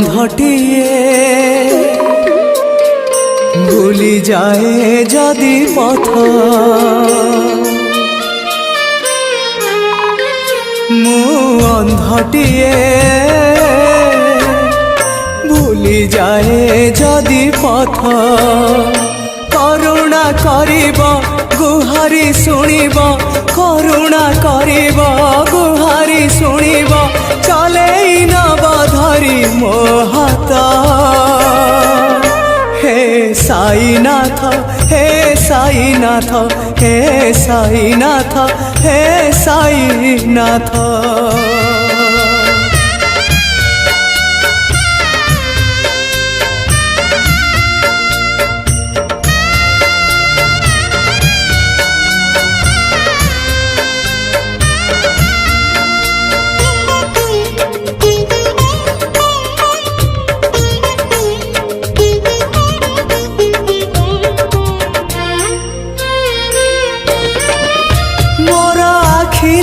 अंधटिए भूली जाए जदि पथ मु अंधटिए भूली जाए जदि पथ करुणा करिब गुहारी शुणिब करुणा करिब गुहारी शुणिब चलेई नब धरी मो हाथ हे साईनाथ हे साईनाथ हे साईनाथ हे साईनाथ।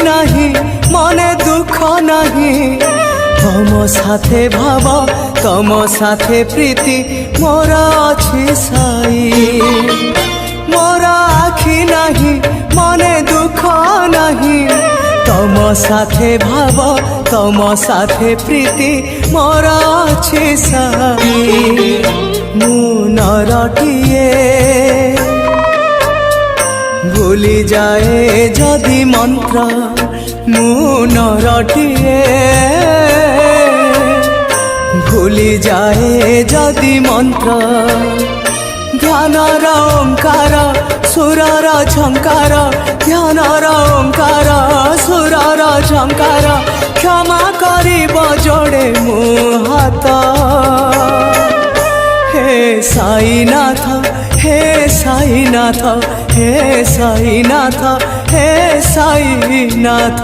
नहीं मने दुख नहीं तम साथे भाव तम साथे प्रीति मोर अछि साई मोर आखि नहीं मने दुख नहीं तम साथे भाव तम साथे प्रीति मोर अछि साई मु नरटिए भूली जाए जदि मंत्र मु नरटिए भूली जाए जदि मंत्र ध्यानर ओंकार सुरर झंकार ध्यानर ओंकार सुरर झंकार क्षमा करिब जोड़े मु हाथ हे साईनाथ हे साईनाथ हे साईनाथ हे साईनाथ।